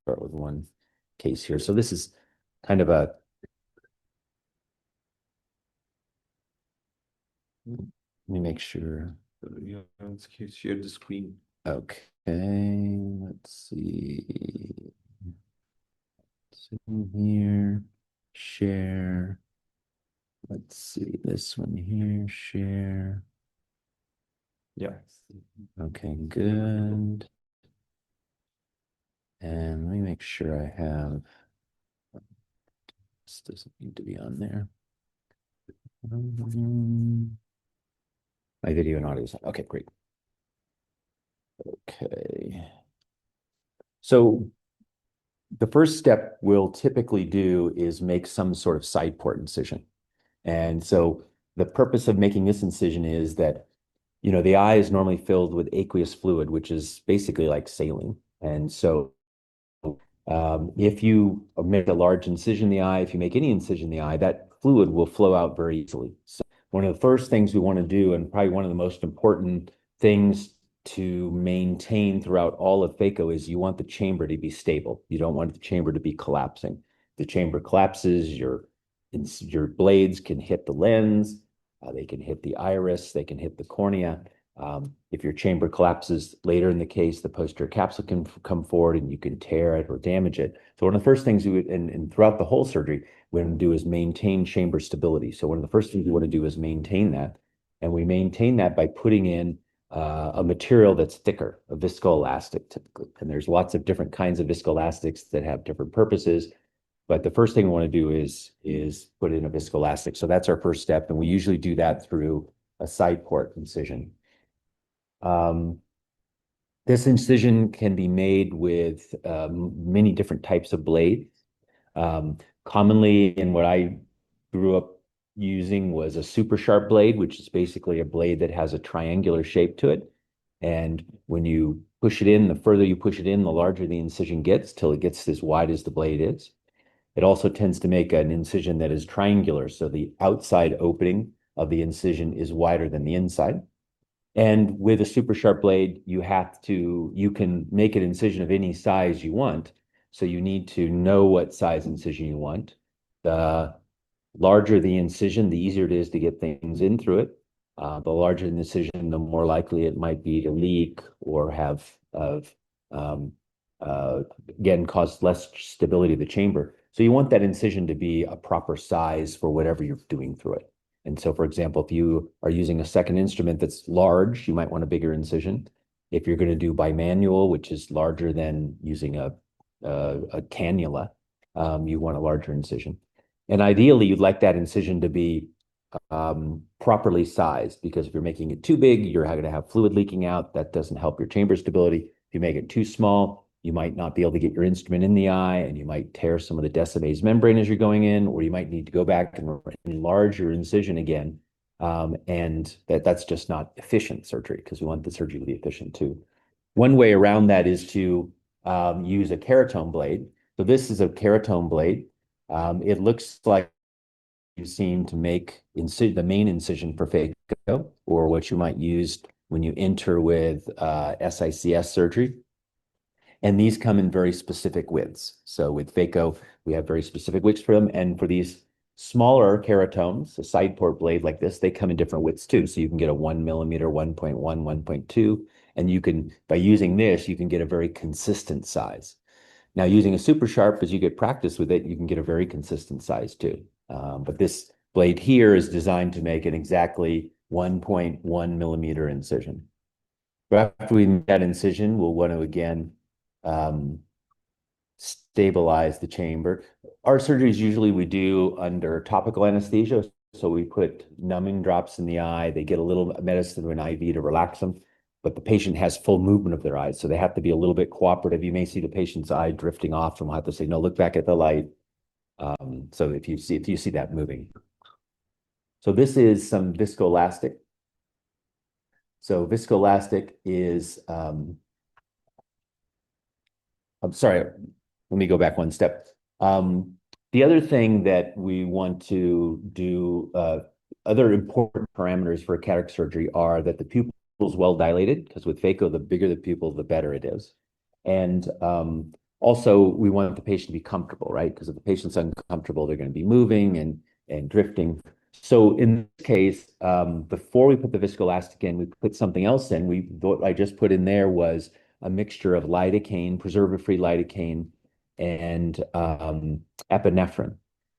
start with one case here. So this is kind of a, let me make sure. Yeah, let's share the screen. Okay, let's see. In here, share. Let's see this one here, share. Yeah. Okay, good. And let me make sure I have, this doesn't need to be on there. My video and audio is on. Okay, great. Okay. So the first step we'll typically do is make some sort of side port incision. And so the purpose of making this incision is that, the eye is normally filled with aqueous fluid, which is basically like saline. And so if you make a large incision in the eye, if you make any incision in the eye, that fluid will flow out very easily. So one of the first things we want to do, and probably one of the most important things to maintain throughout all of phaco, is you want the chamber to be stable. You don't want the chamber to be collapsing. The chamber collapses, your blades can hit the lens, they can hit the iris, they can hit the cornea. If your chamber collapses later in the case, the posterior capsule can come forward and you can tear it or damage it. So one of the first things we would, and throughout the whole surgery, we want to do is maintain chamber stability. So one of the first things we want to do is maintain that. And we maintain that by putting in a material that's thicker, a viscoelastic typically. And there's lots of different kinds of viscoelastics that have different purposes. But the first thing we want to do is put in a viscoelastic. So that's our first step. And we usually do that through a side port incision. This incision can be made with many different types of blades. Commonly, in what I grew up using was a super sharp blade, which is basically a blade that has a triangular shape to it. And when you push it in, the further you push it in, the larger the incision gets till it gets as wide as the blade is. It also tends to make an incision that is triangular, so the outside opening of the incision is wider than the inside. And with a super sharp blade, you can make an incision of any size you want. So you need to know what size incision you want. The larger the incision, the easier it is to get things in through it. The larger the incision, the more likely it might be to leak or um, again, cause less stability of the chamber. So you want that incision to be a proper size for whatever you're doing through it. And so, for example, if you are using a second instrument that's large, you might want a bigger incision. If you're going to do bimanual, which is larger than using a cannula, you want a larger incision. And ideally, you'd like that incision to be properly sized, because if you're making it too big, you're going to have fluid leaking out. That doesn't help your chamber stability. If you make it too small, you might not be able to get your instrument in the eye, and you might tear some of the Decimase membrane as you're going in, or you might need to go back and enlarge your incision again. And that's just not efficient surgery, because we want the surgery to be efficient too. One way around that is to use a keratome blade. So this is a keratome blade. It looks like you've seen to make the main incision for phaco, or what you might use when you enter with SICS surgery. And these come in very specific widths. So with phaco, we have very specific widths for them. And for these smaller keratomes, a side port blade like this, they come in different widths too. So you can get a 1 millimeter, 1.1, 1.2. And you can, by using this, you can get a very consistent size. Now, using a super sharp, as you get practice with it, you can get a very consistent size too. But this blade here is designed to make an exactly 1.1 millimeter incision. But after we make that incision, we'll want to again stabilize the chamber. Our surgeries usually we do under topical anesthesia. So we put numbing drops in the eye. They get a little medicine or an IV to relax them, but the patient has full movement of their eyes. So they have to be a little bit cooperative. You may see the patient's eye drifting off, and we'll have to say, no, look back at the light. So if you see that moving. So this is some viscoelastic. So viscoelastic is, I'm sorry, let me go back one step. The other thing that we want to do, other important parameters for a cataract surgery are that the pupil is well dilated, because with phaco, the bigger the pupil, the better it is. And Also, we want the patient to be comfortable, right? Because if the patient's uncomfortable, they're going to be moving and drifting. So in this case, before we put the viscoelastic in, we put something else in. What I just put in there was a mixture of lidocaine, preservative-free lidocaine, and epinephrine.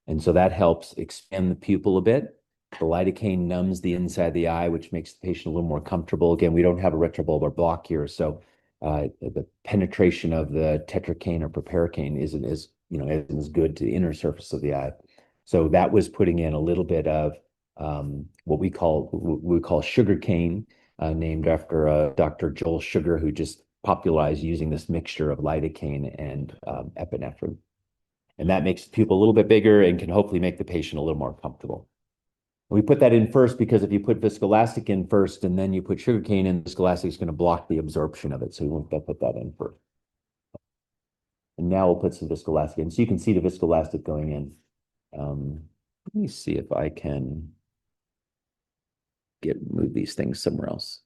And so that helps expand the pupil a bit. The lidocaine numbs the inside of the eye, which makes the patient a little more comfortable. Again, we don't have a retrobulbar block here, so the penetration of the tetracaine or proparacaine isn't as good to the inner surface of the eye. So that was putting in a little bit of what we call sugar cane, named after Dr. Joel Sugar, who just popularized using this mixture of lidocaine and epinephrine. And that makes the pupil a little bit bigger and can hopefully make the patient a little more comfortable. We put that in first because if you put viscoelastic in first and then you put sugarcane in, viscoelastic is going to block the absorption of it. So we won't put that in first. And now we'll put some viscoelastic in. So you can see the viscoelastic going in. Let me see if I can move these things somewhere else.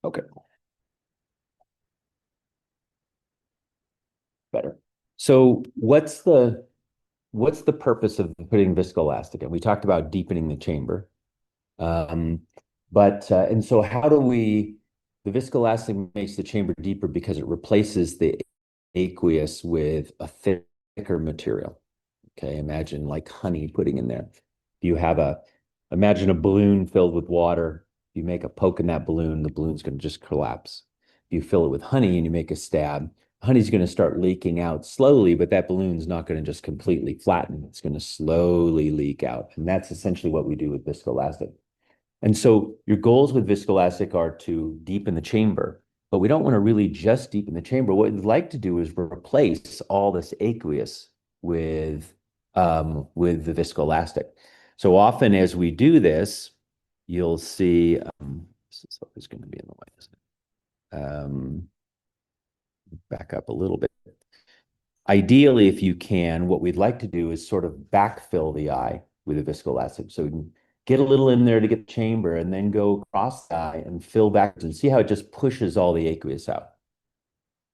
Okay. Better. So what's the purpose of putting viscoelastic in? We talked about deepening the chamber. And so the viscoelastic makes the chamber deeper because it replaces the aqueous with a thicker material. Okay, imagine like honey putting in there. Imagine a balloon filled with water. You make a poke in that balloon, the balloon's going to just collapse. If you fill it with honey and you make a stab, honey's going to start leaking out slowly, but that balloon's not going to just completely flatten. It's going to slowly leak out. And that's essentially what we do with viscoelastic. And so your goals with viscoelastic are to deepen the chamber, but we don't want to really just deepen the chamber. What we'd like to do is replace all this aqueous with the viscoelastic. So often as we do this, you'll see, this is always going to be in the way, isn't it? Back up a little bit. Ideally, if you can, what we'd like to do is sort of backfill the eye with a viscoelastic. So we can get a little in there to get the chamber and then go across the eye and fill back and see how it just pushes all the aqueous out.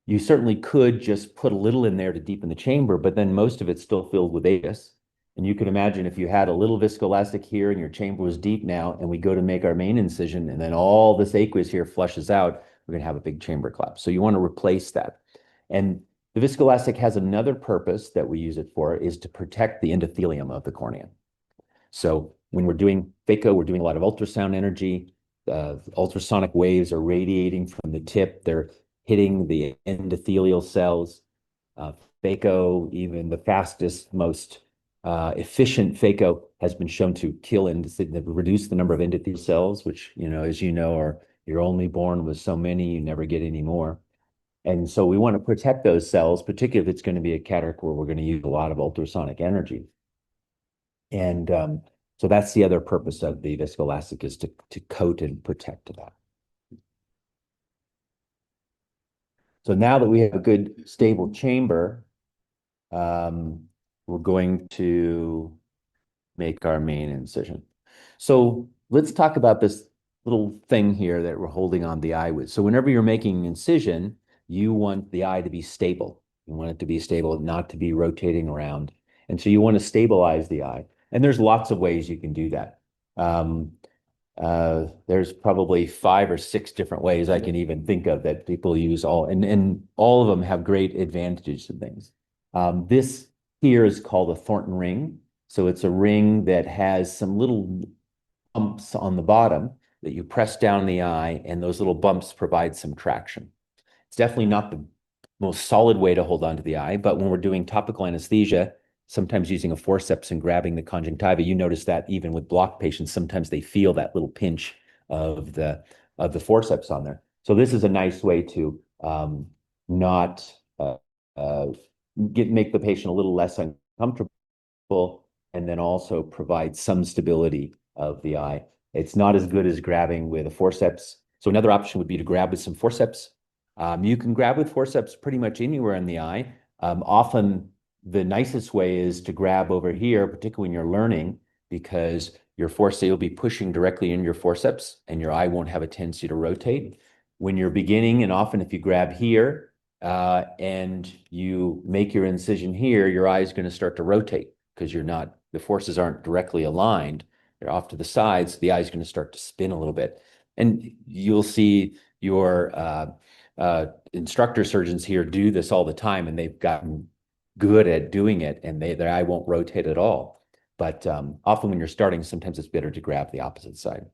You certainly could just put a little in there to deepen the chamber, but then most of it's still filled with aqueous. And you can imagine if you had a little viscoelastic here and your chamber was deep now, and we go to make our main incision, and then all this aqueous here flushes out, we're going to have a big chamber collapse. So you want to replace that. And the viscoelastic has another purpose that we use it for, is to protect the endothelium of the cornea. So when we're doing phaco, we're doing a lot of ultrasound energy. Ultrasonic waves are radiating from the tip. They're hitting the endothelial cells. Phaco, even the fastest, most efficient phaco, has been shown to kill and reduce the number of endothelial cells, which, as you know, you're only born with so many, you never get any more. And so we want to protect those cells, particularly if it's going to be a cataract where we're going to use a lot of ultrasonic energy. And so that's the other purpose of the viscoelastic, is to coat and protect that. So now that we have a good stable chamber, we're going to make our main incision. So let's talk about this little thing here that we're holding on the eye with. So whenever you're making an incision, you want the eye to be stable. You want it to be stable, not to be rotating around. And so you want to stabilize the eye. And there's lots of ways you can do that. There's probably 5 or 6 different ways I can even think of that people use, and all of them have great advantages and things. This here is called a Thornton ring. So it's a ring that has some little bumps on the bottom that you press down the eye, and those little bumps provide some traction. It's definitely not the most solid way to hold onto the eye, but when we're doing topical anesthesia, sometimes using a forceps and grabbing the conjunctiva, you notice that even with block patients, sometimes they feel that little pinch of the forceps on there. So this is a nice way to not make the patient a little less uncomfortable, and then also provide some stability of the eye. It's not as good as grabbing with a forceps. So another option would be to grab with some forceps. You can grab with forceps pretty much anywhere in the eye. Often the nicest way is to grab over here, particularly when you're learning, because your force, you'll be pushing directly in your forceps and your eye won't have a tendency to rotate. When you're beginning, and often if you grab here and you make your incision here, your eye is going to start to rotate because the forces aren't directly aligned. They're off to the sides. The eye is going to start to spin a little bit. And you'll see your instructor surgeons here do this all the time, and they've gotten good at doing it, and their eye won't rotate at all. But often when you're starting, sometimes it's better to grab the opposite side.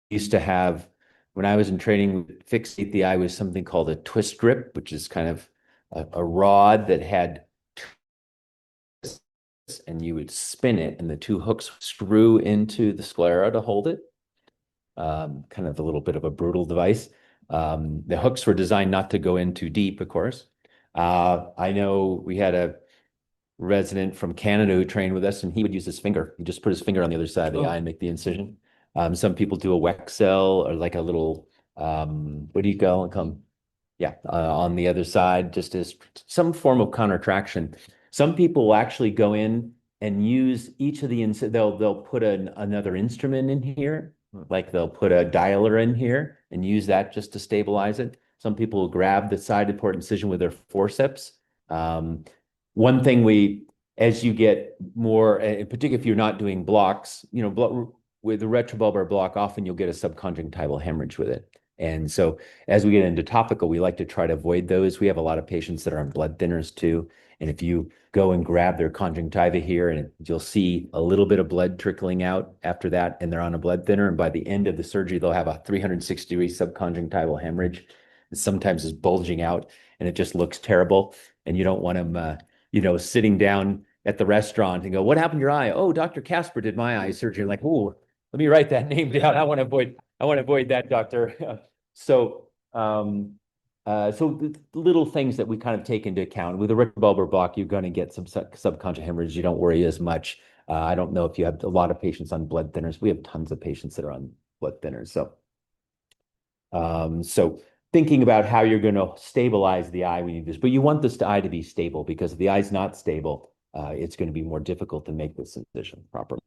Used to have, when I was in training, fixate the eye with something called a twist grip, which is kind of a rod that had twists, and you would spin it, and the two hooks would screw into the sclera to hold it. Kind of a little bit of a brutal device. The hooks were designed not to go in too deep, of course. I know we had a resident from Canada who trained with us, and he would use his finger. He just put his finger on the other side of the eye and make the incision. Some people do a Wexel or like a little, what do you call it? Yeah, on the other side, just as some form of countertraction. Some people will actually go in and use each of the, they'll put another instrument in here, like they'll put a dialer in here and use that just to stabilize it. Some people will grab the side port incision with their forceps. One thing as you get more, in particular if you're not doing blocks, with the retrobulbar block, often you'll get a subconjunctival hemorrhage with it. And so as we get into topical, we like to try to avoid those. We have a lot of patients that are on blood thinners too. And if you go and grab their conjunctiva here, and you'll see a little bit of blood trickling out after that, and they're on a blood thinner. And by the end of the surgery, they'll have a 360-degree subconjunctival hemorrhage. It sometimes is bulging out, and it just looks terrible. And you don't want them, sitting down at the restaurant and go, "What happened to your eye?" "Oh, Dr. Caspar did my eye surgery." Like, "Oh, let me write that name down. I want to avoid that, doctor." So the little things that we kind of take into account. With a retrobulbar block, you're going to get some subconjunctival hemorrhage. You don't worry as much. I don't know if you have a lot of patients on blood thinners. We have tons of patients that are on blood thinners. So thinking about how you're going to stabilize the eye when you do this, but you want this eye to be stable, because if the eye's not stable, it's going to be more difficult to make this incision properly.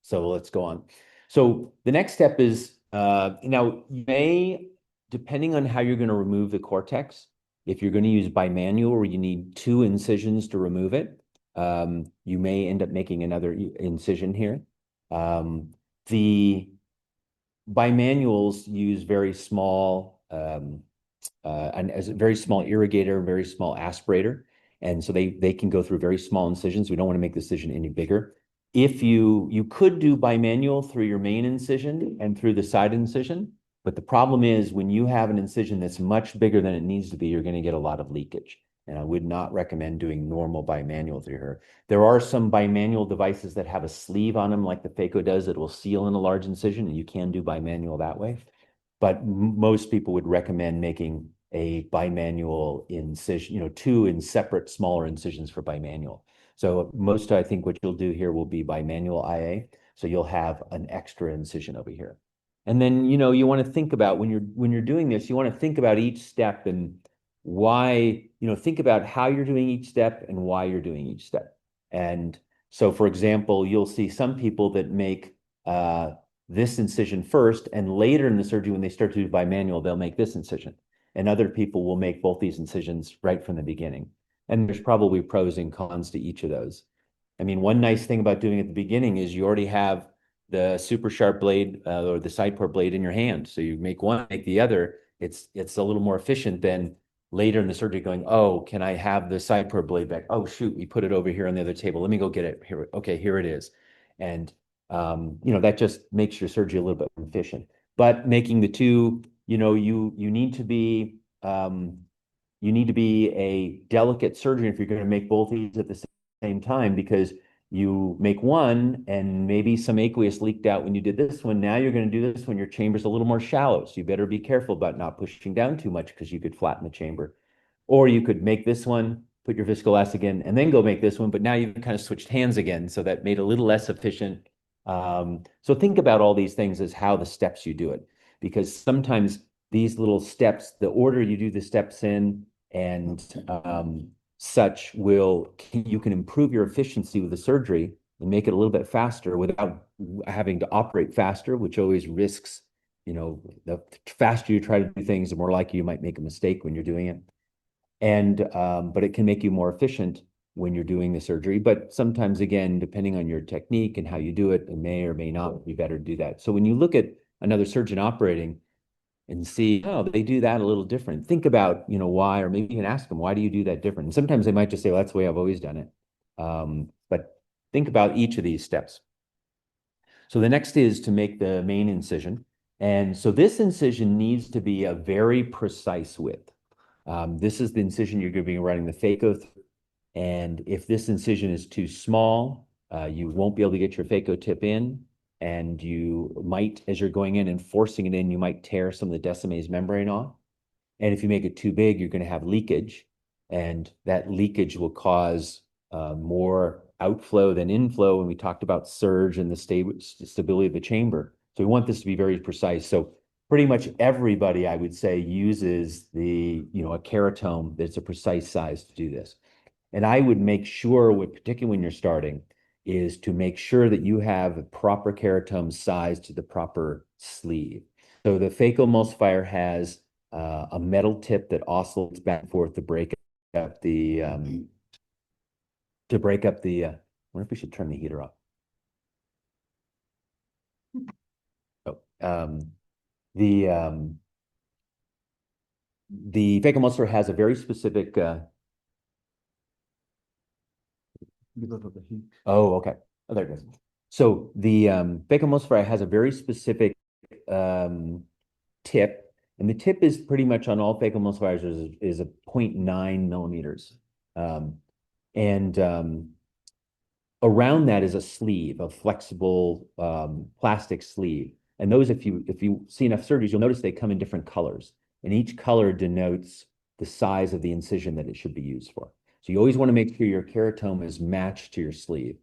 So let's go on. So the next step is, now you may, depending on how you're going to remove the cortex, if you're going to use bimanual where you need 2 incisions to remove it, you may end up making another incision here. The bimanuals use very small, as a very small irrigator, very small aspirator. And so they can go through very small incisions. We don't want to make the incision any bigger. If you could do bimanual through your main incision and through the side incision, but the problem is when you have an incision that's much bigger than it needs to be, you're going to get a lot of leakage. And I would not recommend doing normal bimanual through here. There are some bimanual devices that have a sleeve on them, like the Phaco does, that will seal in a large incision, and you can do bimanual that way. But most people would recommend making a bimanual incision, 2 in separate smaller incisions for bimanual. So most, I think what you'll do here will be bimanual IA. So you'll have an extra incision over here. And then, you want to think about when you're doing this, you want to think about each step and why, think about how you're doing each step and why you're doing each step. And so, for example, you'll see some people that make this incision first, and later in the surgery, when they start to do bimanual, they'll make this incision. And other people will make both these incisions right from the beginning. And there's probably pros and cons to each of those. I mean, one nice thing about doing it at the beginning is you already have the super sharp blade or the side port blade in your hand. So you make one, make the other. It's a little more efficient than later in the surgery going, "Oh, can I have the side port blade back? Oh, shoot, we put it over here on the other table. Let me go get it here. Okay, here it is." And, that just makes your surgery a little bit more efficient. But making the two, you need to be, a delicate surgeon if you're going to make both these at the same time, because you make one and maybe some aqueous leaked out when you did this one. Now you're going to do this when your chamber's a little more shallow. So you better be careful about not pushing down too much, because you could flatten the chamber. Or you could make this one, put your viscoelastic in, and then go make this one. But now you've kind of switched hands again. So that made it a little less efficient. So think about all these things as how the steps you do it, because sometimes these little steps, the order you do the steps in and you can improve your efficiency with the surgery and make it a little bit faster without having to operate faster, which always risks, the faster you try to do things, the more likely you might make a mistake when you're doing it. But it can make you more efficient when you're doing the surgery. But sometimes, again, depending on your technique and how you do it, it may or may not be better to do that. So when you look at another surgeon operating and see, oh, they do that a little different, think about, why, or maybe you can ask them, why do you do that different? And sometimes they might just say, well, that's the way I've always done it. But think about each of these steps. So the next is to make the main incision. And so this incision needs to be a very precise width. This is the incision you're going to be running the phaco through. And if this incision is too small, you won't be able to get your phaco tip in. And you might, as you're going in and forcing it in, you might tear some of the Descemet's membrane off. And if you make it too big, you're going to have leakage. And that leakage will cause more outflow than inflow. And we talked about surge and the stability of the chamber. So we want this to be very precise. So pretty much everybody, I would say, uses a keratome that's a precise size to do this. And I would make sure, particularly when you're starting, is to make sure that you have a proper keratome size to the proper sleeve. So the phacoemulsifier has a metal tip that oscillates back and forth to break up the. I wonder if we should turn the heater off. Oh, the phacoemulsifier has a very specific. Because of the heat. Oh, okay. Oh, there it is. So the phacoemulsifier has a very specific tip, and the tip is pretty much on all phacoemulsifiers is a 0.9 millimeters. And around that is a sleeve, a flexible plastic sleeve. And those, if you see enough surgeries, you'll notice they come in different colors. And each color denotes the size of the incision that it should be used for. So you always want to make sure your keratome is matched to your sleeve.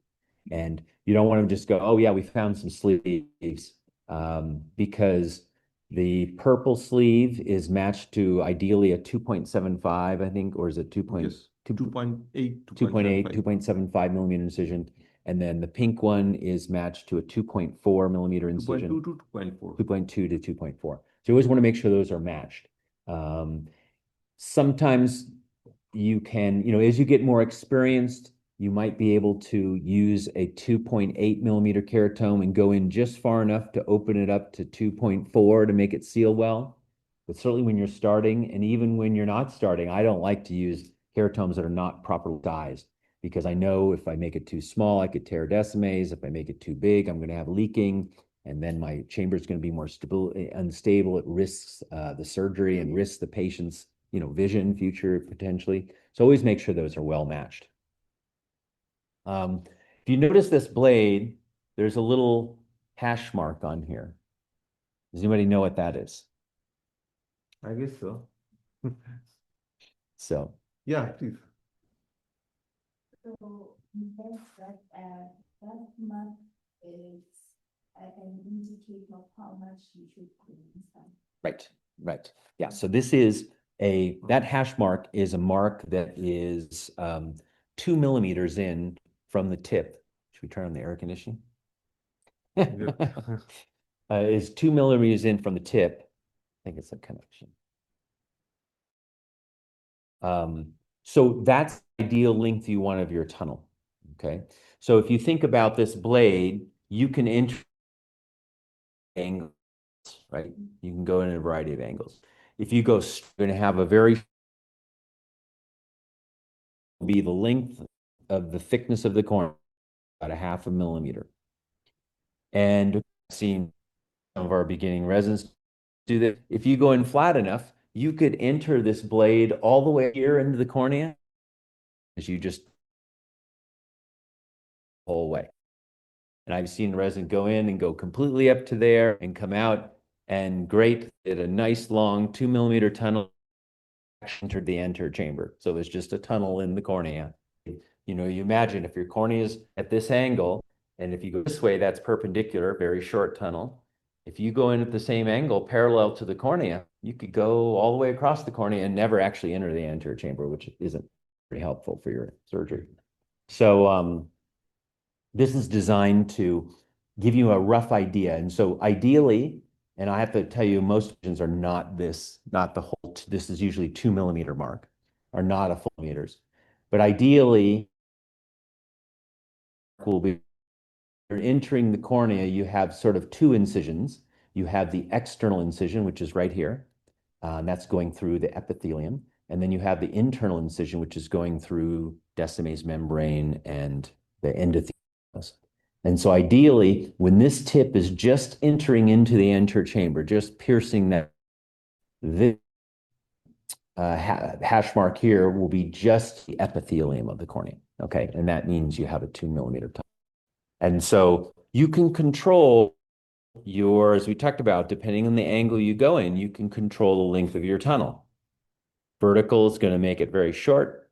And you don't want to just go, oh yeah, we found some sleeves, because the purple sleeve is matched to ideally a 2.75, I think, or is it 2.8, Yes, 2.8, 2.75 millimeter incision. And then the pink one is matched to a 2.4 millimeter incision. 2.2 to 2.4. 2.2 to 2.4. So you always want to make sure those are matched. Sometimes you can, as you get more experienced, you might be able to use a 2.8 millimeter keratome and go in just far enough to open it up to 2.4 to make it seal well. But certainly when you're starting, and even when you're not starting, I don't like to use keratomes that are not properly sized, because I know if I make it too small, I could tear Descemet's. If I make it too big, I'm going to have leaking, and then my chamber is going to be more unstable. It risks the surgery and risks the patient's vision future potentially. So always make sure those are well matched. If you notice this blade, there's a little hash mark on here. Does anybody know what that is? I guess so. So Yeah, please. So that mark is an indicator of how much you should put inside. right. Yeah, so this is that hash mark is a mark that is 2 millimeters in from the tip. Should we turn on the air conditioning? Is 2 millimeters in from the tip. I think it's a connection. So that's the ideal length you want of your tunnel. Okay. So if you think about this blade, you can enter angles, right? You can go in a variety of angles. If you go, you're going to have a very be the length of the thickness of the corner, about 0.5 millimeter. And I've seen some of our beginning residents do that. If you go in flat enough, you could enter this blade all the way here into the cornea as you just the whole way. And I've seen a resident go in and go completely up to there and come out, and great, did a nice long 2 millimeter tunnel, entered the anterior chamber. So there's just a tunnel in the cornea. You imagine if your cornea is at this angle, and if you go this way, that's perpendicular, very short tunnel. If you go in at the same angle parallel to the cornea, you could go all the way across the cornea and never actually enter the anterior chamber, which isn't very helpful for your surgery. So This is designed to give you a rough idea. And so ideally, and I have to tell you, most incisions are not this, not the whole, this is usually 2 mm mark, are not a full meters. But ideally, will be you're entering the cornea, you have sort of two incisions. You have the external incision, which is right here. And that's going through the epithelium. And then you have the internal incision, which is going through Descemet's membrane and the endothelium. And so ideally, when this tip is just entering into the anterior chamber, just piercing that, this hash mark here will be just the epithelium of the cornea. Okay, and that means you have a 2 mm tunnel. And so you can control your, as we talked about, depending on the angle you go in, you can control the length of your tunnel. Vertical is going to make it very short.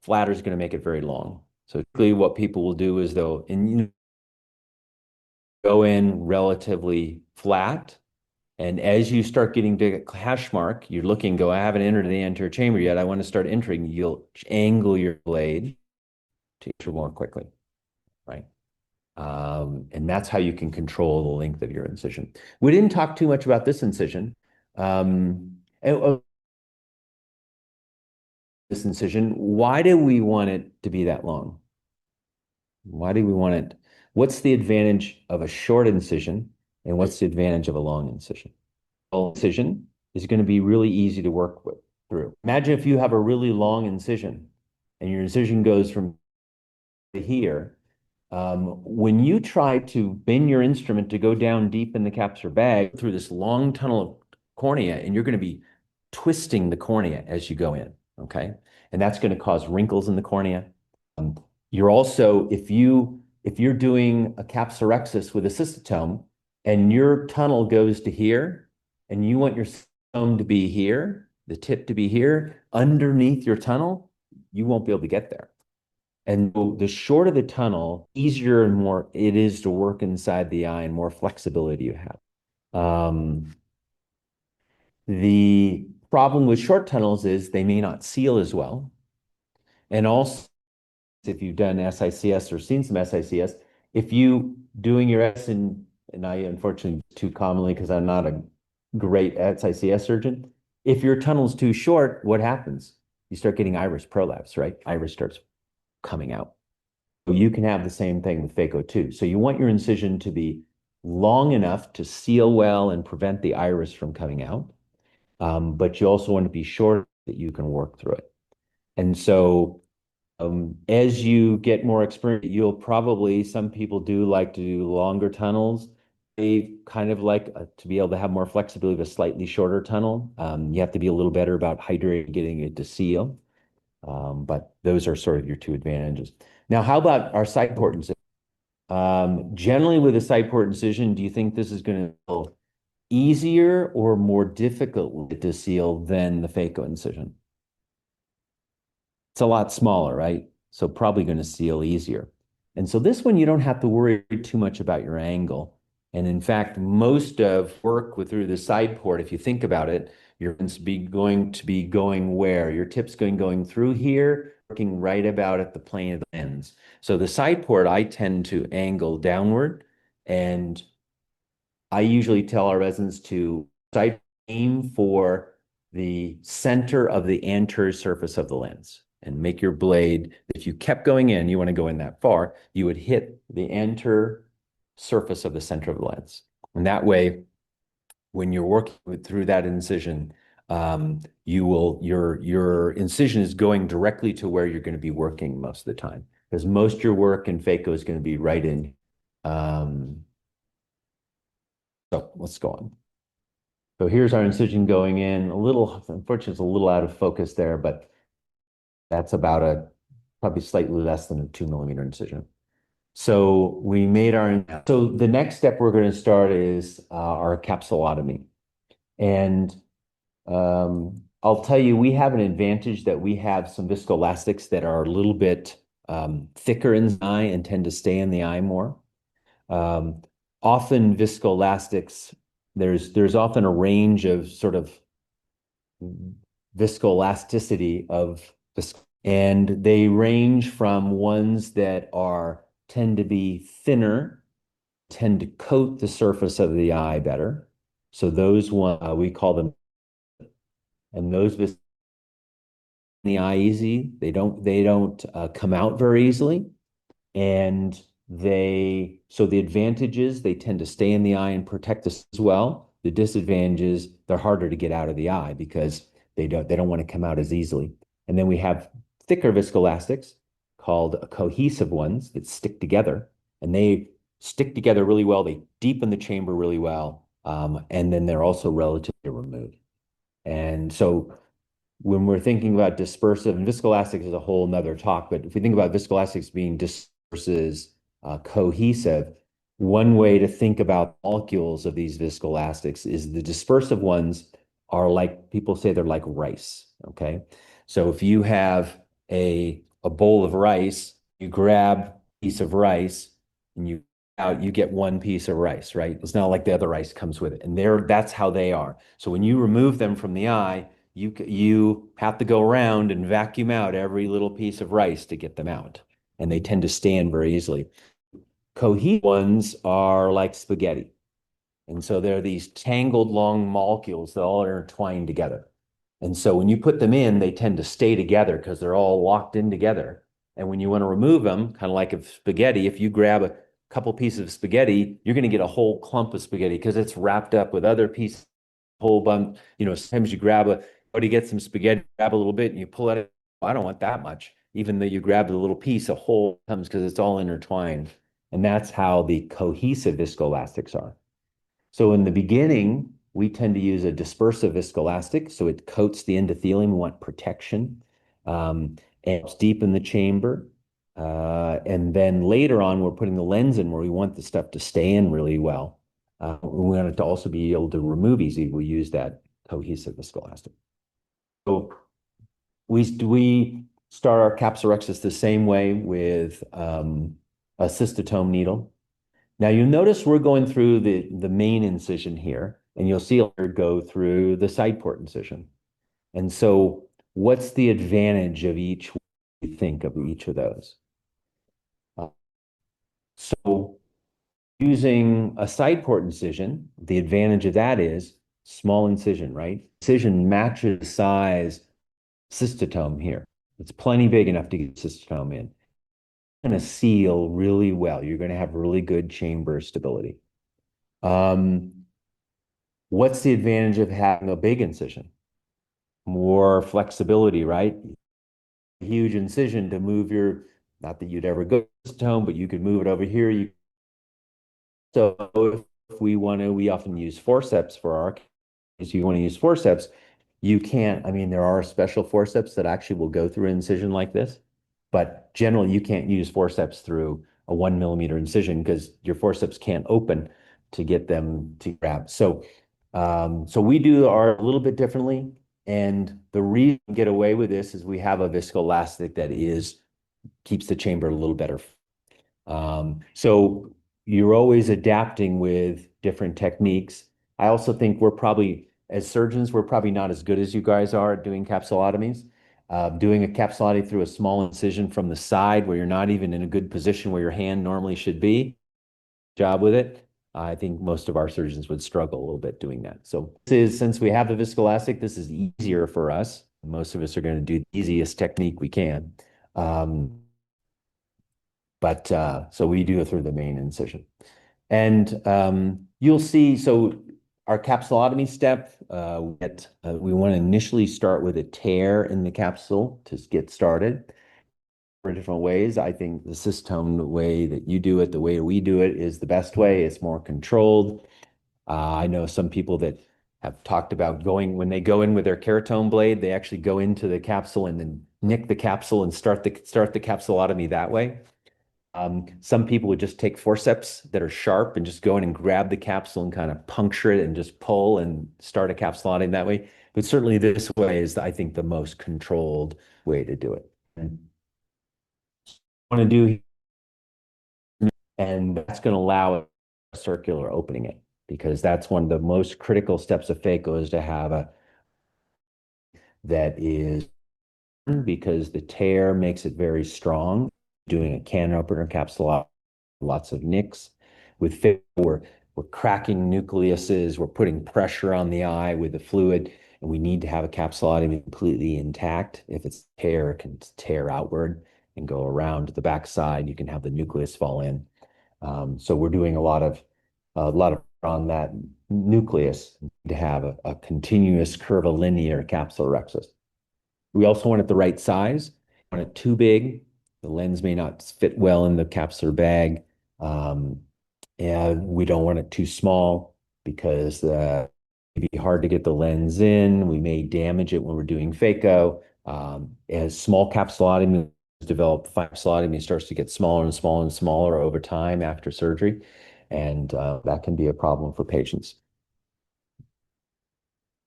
Flatter is going to make it very long. So typically what people will do is they'll go in relatively flat. And as you start getting to a hash mark, you're looking, go, I haven't entered the anterior chamber yet. I want to start entering. You'll angle your blade to enter more quickly, right? And that's how you can control the length of your incision. We didn't talk too much about this incision. This incision, why do we want it to be that long? Why do we want it? What's the advantage of a short incision and what's the advantage of a long incision? A incision is going to be really easy to work through. Imagine if you have a really long incision and your incision goes from here. When you try to bend your instrument to go down deep in the capsular bag through this long tunnel of cornea, and you're going to be twisting the cornea as you go in, okay? And that's going to cause wrinkles in the cornea. You're also, if you're doing a capsulorhexis with a cystotome and your tunnel goes to here and you want your cystotome to be here, the tip to be here, underneath your tunnel, you won't be able to get there. And the shorter the tunnel, easier and more it is to work inside the eye and more flexibility you have. The problem with short tunnels is they may not seal as well. And also, if you've done SICS or seen some SICS, if you doing your S and I unfortunately too commonly because I'm not a great SICS surgeon, if your tunnel's too short, what happens? You start getting iris prolapse, right? Iris starts coming out. So you can have the same thing with phaco too. So you want your incision to be long enough to seal well and prevent the iris from coming out. But you also want to be short that you can work through it. And so as you get more experience, you'll probably, some people do like to do longer tunnels. They kind of like to be able to have more flexibility with a slightly shorter tunnel. You have to be a little better about hydrating, getting it to seal. But those are sort of your two advantages. Now, how about our side port incision? Generally with a side port incision, do you think this is going to be easier or more difficult to seal than the phaco incision? It's a lot smaller, right? So probably going to seal easier. And so this one, you don't have to worry too much about your angle. And in fact, most of work through the side port, if you think about it, you're going to be going where? Your tip's going through here, working right about at the plane of the lens. So the side port, I tend to angle downward, and I usually tell our residents to aim for the center of the anterior surface of the lens and make your blade, if you kept going in, you want to go in that far, you would hit the anterior surface of the center of the lens. And that way, when you're working through that incision, your incision is going directly to where you're going to be working most of the time, because most of your work in phaco is going to be right in. So let's go on. So here's our incision going in. Unfortunately, it's a little out of focus there, but that's about probably slightly less than a 2 mm incision. So we made so the next step we're going to start is our capsulotomy. And I'll tell you, we have an advantage that we have some viscoelastics that are a little bit thicker in the eye and tend to stay in the eye more. Often viscoelastics, there's often a range of sort of viscoelasticity and they range from ones that are tend to be thinner, tend to coat the surface of the eye better. So those one we call them, and those in the eye easy. They don't come out very easily, and so the advantages, they tend to stay in the eye and protect us as well. The disadvantages, they're harder to get out of the eye because they don't want to come out as easily. And then we have thicker viscoelastics called cohesive ones that stick together, and they stick together really well. They deepen the chamber really well, and then they're also relatively removed. And so when we're thinking about dispersive, and viscoelastics is a whole nother talk, but if we think about viscoelastics being versus cohesive, one way to think about molecules of these viscoelastics is the dispersive ones are like, people say they're like rice, okay? So if you have a bowl of rice, you grab a piece of rice and you get one piece of rice, right? It's not like the other rice comes with it. And that's how they are. So when you remove them from the eye, you have to go around and vacuum out every little piece of rice to get them out, and they tend to stand very easily. Cohesive ones are like spaghetti, and so they're these tangled long molecules that all intertwine together. And so when you put them in, they tend to stay together because they're all locked in together. And when you want to remove them, kind of like a spaghetti, if you grab a couple pieces of spaghetti, you're going to get a whole clump of spaghetti because it's wrapped up with other pieces, whole bunch. Sometimes you get some spaghetti, grab a little bit, and you pull it. I don't want that much. Even though you grab the little piece, a whole comes because it's all intertwined. And that's how the cohesive viscoelastics are. So in the beginning, we tend to use a dispersive viscoelastic, so it coats the endothelium. We want protection, and it's deep in the chamber. And then later on, we're putting the lens in where we want the stuff to stay in really well. We want it to also be able to remove easy. We use that cohesive viscoelastic. So we start our capsulorhexis the same way with a cystotome needle. Now you'll notice we're going through the main incision here, and you'll see it go through the side port incision. And so what's the advantage of each, you think of each of those? So using a side port incision, the advantage of that is small incision, right? Incision matches the size cystotome here. It's plenty big enough to get cystotome in. Going to seal really well. You're going to have really good chamber stability. What's the advantage of having a big incision? More flexibility, right? Huge incision to move not that you'd ever go cystotome, but you could move it over here. So if we often use forceps for our case. If you want to use forceps, you can't, there are special forceps that actually will go through an incision like this, but generally you can't use forceps through a 1 millimeter incision because your forceps can't open to get them to grab. So we do our a little bit differently. And the reason we get away with this is we have a viscoelastic that keeps the chamber a little better. So you're always adapting with different techniques. I also think as surgeons, we're probably not as good as you guys are at doing capsulotomies. Doing a capsulotomy through a small incision from the side where you're not even in a good position where your hand normally should be, job with it. I think most of our surgeons would struggle a little bit doing that. So since we have the viscoelastic, this is easier for us. Most of us are going to do the easiest technique we can. So we do it through the main incision. And you'll see, so our capsulotomy step, we want to initially start with a tear in the capsule to get started. For different ways, I think the cystosome way that you do it, the way we do it is the best way. It's more controlled. I know some people that have talked about when they go in with their keratome blade, they actually go into the capsule and then nick the capsule and start the capsulotomy that way. Some people would just take forceps that are sharp and just go in and grab the capsule and kind of puncture it and just pull and start a capsulotomy that way. But certainly this way is, I think, the most controlled way to do it. And want to do, and that's going to allow a circular opening it, because that's one of the most critical steps of phaco is to have that is, because the tear makes it very strong. Doing a can opener capsulotomy lots of nicks. With Phaco, we're cracking nucleuses, we're putting pressure on the eye with the fluid, and we need to have a capsulotomy completely intact. If it's tear, it can tear outward and go around to the backside. You can have the nucleus fall in. So we're doing a lot of on that nucleus to have a continuous curvilinear capsulorhexis. We also want it the right size. Want it too big, the lens may not fit well in the capsular bag. And we don't want it too small because it'd be hard to get the lens in. We may damage it when we're doing phaco. As small capsulotomy develop, capsulotomy starts to get smaller and smaller and smaller over time after surgery. And that can be a problem for patients.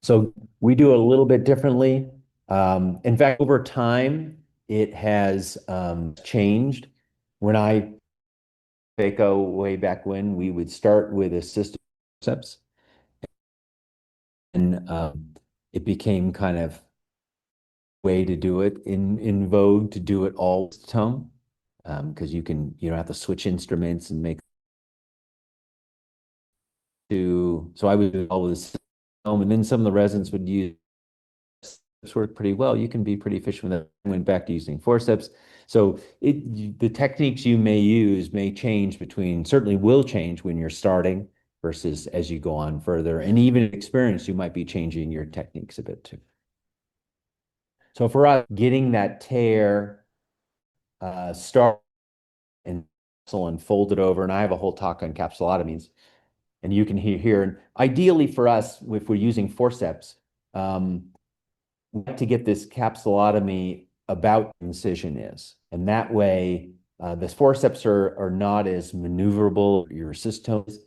So we do it a little bit differently. In fact, over time, it has changed. When I phaco way back when, we would start with assisted forceps, and it became kind of way to do it in vogue to do it all with tone, because you don't have to switch instruments and make so I would do all this home, and then some of the residents would use this work pretty well. You can be pretty efficient with it. Went back to using forceps. So the techniques you may use may change certainly will change when you're starting versus as you go on further. And even in experience, you might be changing your techniques a bit too. So for us, getting that tear start and fold it over, and I have a whole talk on capsulotomies, and you can hear here. And ideally for us, if we're using forceps, we like to get this capsulotomy about incision is. And that way, the forceps are not as maneuverable, your cystomes.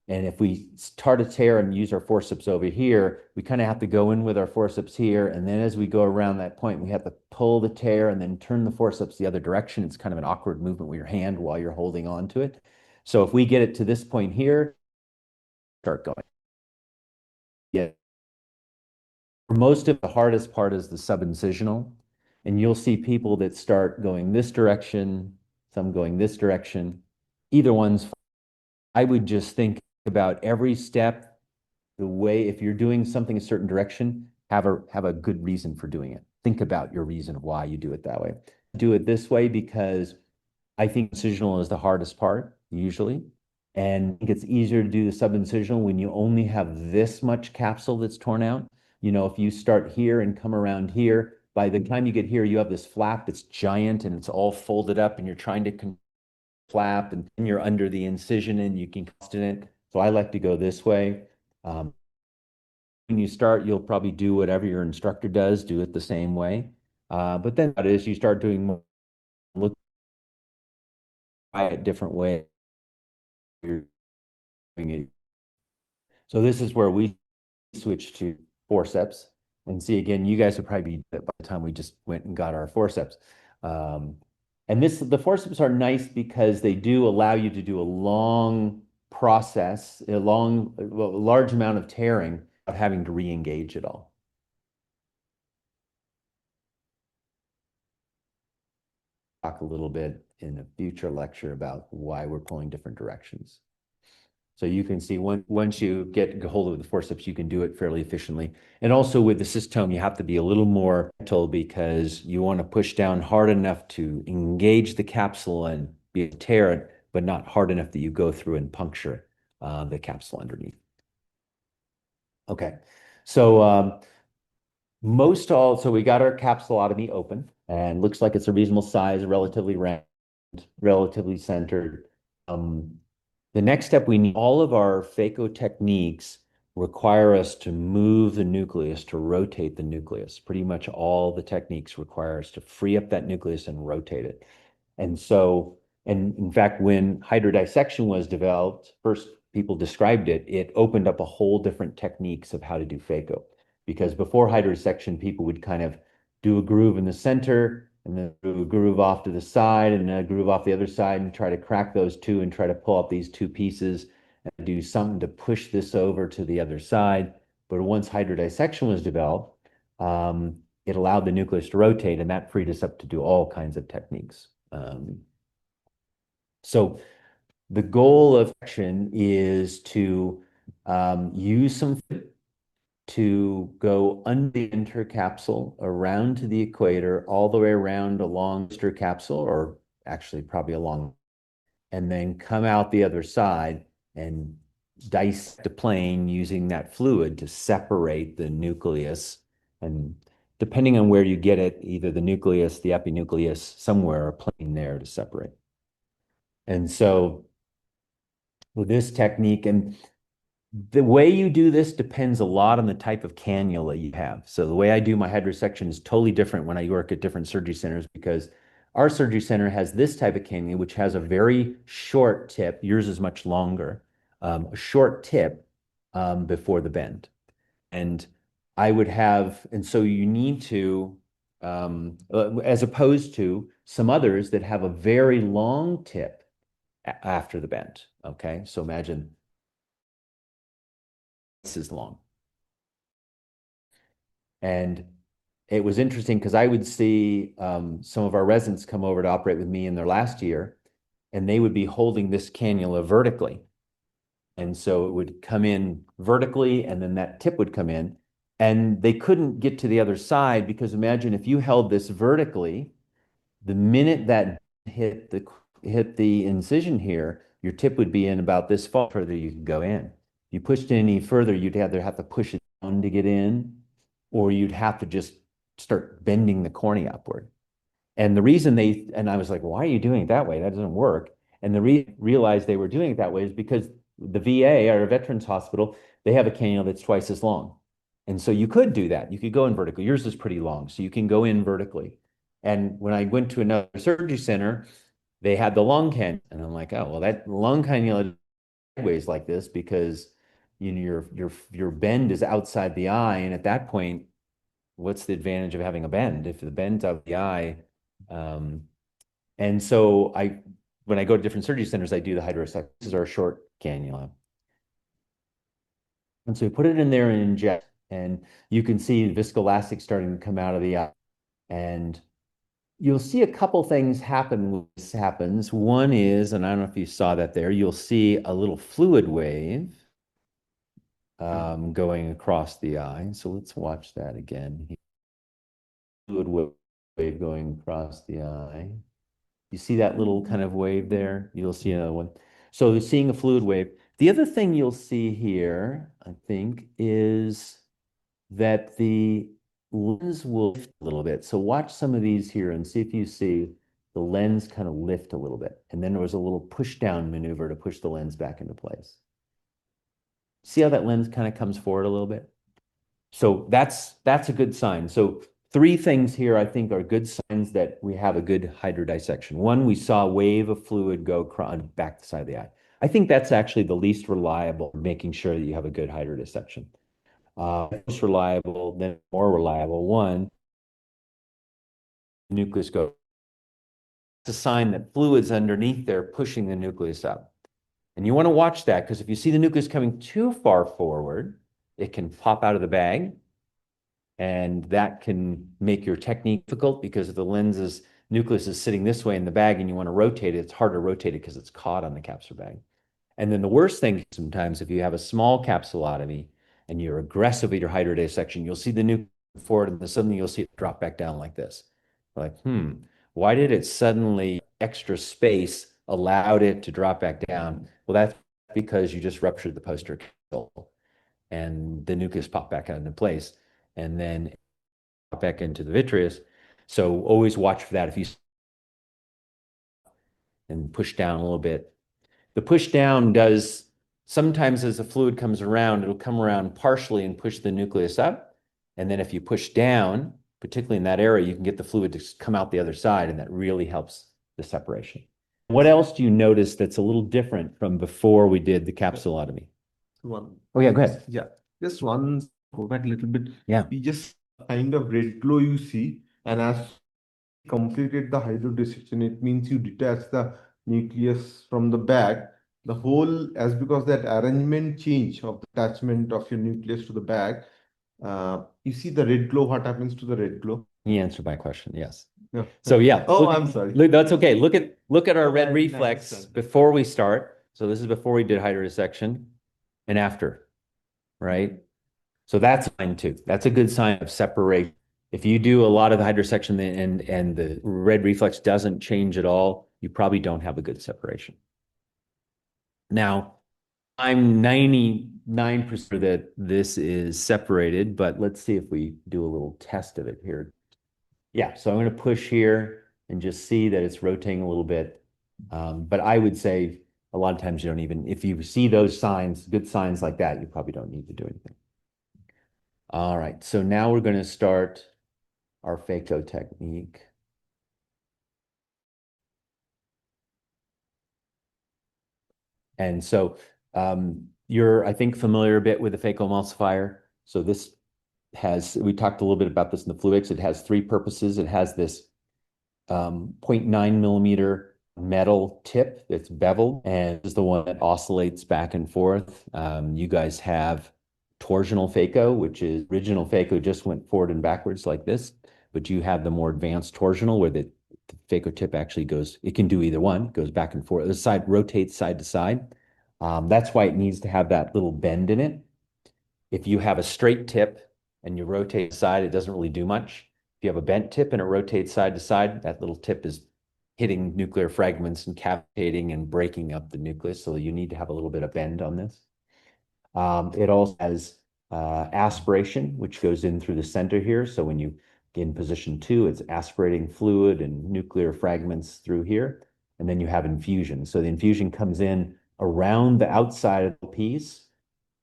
And if we start a tear and use our forceps over here, we kind of have to go in with our forceps here. And then as we go around that point, we have to pull the tear and then turn the forceps the other direction. It's kind of an awkward movement with your hand while you're holding on to it. So if we get it to this point here, start going. Yeah. Most of the hardest part is the subincisional. And you'll see people that start going this direction, some going this direction. Either one's fine. I would just think about every step, the way, if you're doing something a certain direction, have a good reason for doing it. Think about your reason of why you do it that way. Do it this way because I think incisional is the hardest part, usually. And I think it's easier to do the subincisional when you only have this much capsule that's torn out. If you start here and come around here, by the time you get here, you have this flap that's giant and it's all folded up and you're trying to flap and you're under the incision and you can constant it. So I like to go this way. When you start, you'll probably do whatever your instructor does, do it the same way. But then that is you start doing more, look at it different way. You're doing it. So this is where we switch to forceps. And see, again, you guys would probably be by the time we just went and got our forceps. And the forceps are nice because they do allow you to do a long process, a large amount of tearing without having to re-engage it all. Talk a little bit in a future lecture about why we're pulling different directions. So you can see once you get a hold of the forceps, you can do it fairly efficiently. And also with the cystome, you have to be a little more gentle because you want to push down hard enough to engage the capsule and be able to tear it, but not hard enough that you go through and puncture the capsule underneath. Okay, so so we got our capsulotomy open and looks like it's a reasonable size, relatively round, relatively centered. The next step, we need all of our phaco techniques require us to move the nucleus, to rotate the nucleus. Pretty much all the techniques require us to free up that nucleus and rotate it. And in fact, when hydrodissection was developed, first people described it, it opened up a whole different techniques of how to do phaco. Because before hydrodissection, people would kind of do a groove in the center, and then do a groove off to the side, and then a groove off the other side, and try to crack those two and try to pull up these two pieces and do something to push this over to the other side. But once hydrodissection was developed, it allowed the nucleus to rotate, and that freed us up to do all kinds of techniques. So the goal of action is to use some to go under the intercapsule, around to the equator, all the way around along the capsule, or actually probably along, and then come out the other side and dissect the plane using that fluid to separate the nucleus. And depending on where you get it, either the nucleus, the epinucleus, somewhere, a plane there to separate. And so with this technique, and the way you do this depends a lot on the type of cannula you have. So the way I do my hydrosection is totally different when I work at different surgery centers, because our surgery center has this type of cannula, which has a very short tip. Yours is much longer, a short tip before the bend. And I would have, and so you need to, as opposed to some others that have a very long tip after the bend. Okay, so imagine this is long. And it was interesting because I would see some of our residents come over to operate with me in their last year, and they would be holding this cannula vertically. And so it would come in vertically, and then that tip would come in, and they couldn't get to the other side because imagine if you held this vertically, the minute that hit the incision here, your tip would be in about this far further you could go in. If you pushed it any further, you'd either have to push it down to get in, or you'd have to just start bending the cornea upward. And the reason and I was like, why are you doing it that way? That doesn't work. And realized they were doing it that way is because the VA, or a veterans hospital, they have a cannula that's twice as long. And so you could do that. You could go in vertically. Yours is pretty long, so you can go in vertically. And when I went to another surgery center, they had the long cannula. And I'm like, oh, well, that long cannula weighs like this because you know your bend is outside the eye. And at that point, what's the advantage of having a bend if the bend's out the eye? And so when I go to different surgery centers, I do the hydrosection. This is our short cannula. And so we put it in there and inject, and you can see the viscoelastic starting to come out of the eye. And you'll see a couple things happen when this happens. One is, and I don't know if you saw that there, you'll see a little fluid wave going across the eye. So let's watch that again. Fluid wave going across the eye. You see that little kind of wave there? You'll see another one. So you're seeing a fluid wave. The other thing you'll see here, I think, is that the lens will lift a little bit. So watch some of these here and see if you see the lens kind of lift a little bit. And then there was a little push down maneuver to push the lens back into place. See how that lens kind of comes forward a little bit? So that's a good sign. So three things here I think are good signs that we have a good hydrodissection. One, we saw a wave of fluid go back the side of the eye. I think that's actually the least reliable, making sure that you have a good hydrodissection. Most reliable, then more reliable. One, nucleus go. It's a sign that fluid's underneath there pushing the nucleus up. And you want to watch that because if you see the nucleus coming too far forward, it can pop out of the bag. And that can make your technique difficult because if the nucleus is sitting this way in the bag and you want to rotate it, it's hard to rotate it because it's caught on the capsular bag. And then the worst thing sometimes, if you have a small capsulotomy and you're aggressive with your hydrodissection, you'll see the nucleus forward and then suddenly you'll see it drop back down like this. Like, why did it suddenly, extra space allowed it to drop back down? Well, that's because you just ruptured the posterior capsule and the nucleus popped back out into place and then pop back into the vitreous. So always watch for that if you and push down a little bit. The push down does, sometimes as the fluid comes around, it'll come around partially and push the nucleus up. And then if you push down, particularly in that area, you can get the fluid to come out the other side, and that really helps the separation. What else do you notice that's a little different from before we did the capsulotomy? One. Oh, yeah, go ahead. Yeah, just one, go back a little bit. Yeah. We just kind of red glow you see, and as completed the hydrodissection, it means you detach the nucleus from the bag. The whole, as because that arrangement change of the attachment of your nucleus to the bag, you see the red glow, what happens to the red glow? He answered my question, yes. Yeah. So yeah. Oh, I'm sorry. That's okay. Look at our red reflex before we start. So this is before we did hydrodissection and after, right? So that's fine too. That's a good sign of separation. If you do a lot of the hydrosection and the red reflex doesn't change at all, you probably don't have a good separation. Now, I'm 99% sure that this is separated, but let's see if we do a little test of it here. Yeah, so I'm going to push here and just see that it's rotating a little bit. But I would say a lot of times you don't even, if you see those signs, good signs like that, you probably don't need to do anything. All right, so now we're going to start our phaco technique. And so you're, I think, familiar a bit with the phacoemulsifier. So this has, we talked a little bit about this in the Fluix. It has three purposes. It has this 0.9 millimeter metal tip that's beveled, and is the one that oscillates back and forth. You guys have torsional phaco, which is original phaco just went forward and backwards like this, but you have the more advanced torsional where the phaco tip actually goes, it can do either one, goes back and forth. The side rotates side to side. That's why it needs to have that little bend in it. If you have a straight tip and you rotate side, it doesn't really do much. If you have a bent tip and it rotates side to side, that little tip is hitting nuclear fragments and cavitating and breaking up the nucleus. So you need to have a little bit of bend on this. It also has aspiration, which goes in through the center here. So when you get in position 2, it's aspirating fluid and nuclear fragments through here. And then you have infusion. So the infusion comes in around the outside of the piece,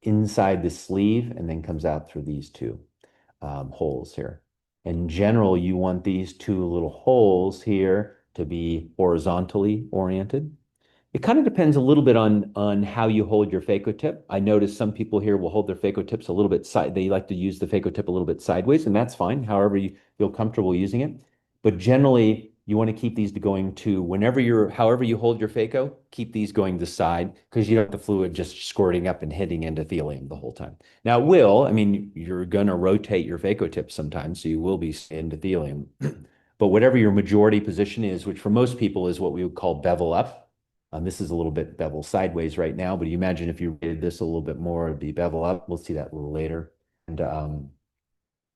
inside the sleeve, and then comes out through these two holes here. In general, you want these two little holes here to be horizontally oriented. It kind of depends a little bit on how you hold your phaco tip. I notice some people here will hold their phaco tips a little bit side. They like to use the phaco tip a little bit sideways, and that's fine, however you feel comfortable using it. But generally, you want to keep these going to however you hold your phaco, keep these going to side because you don't have the fluid just squirting up and hitting endothelium the whole time. Now it will, I mean, you're going to rotate your phaco tip sometimes, so you will be endothelium. But whatever your majority position is, which for most people is what we would call bevel up. This is a little bit bevel sideways right now, but you imagine if you did this a little bit more, it'd be bevel up. We'll see that a little later. And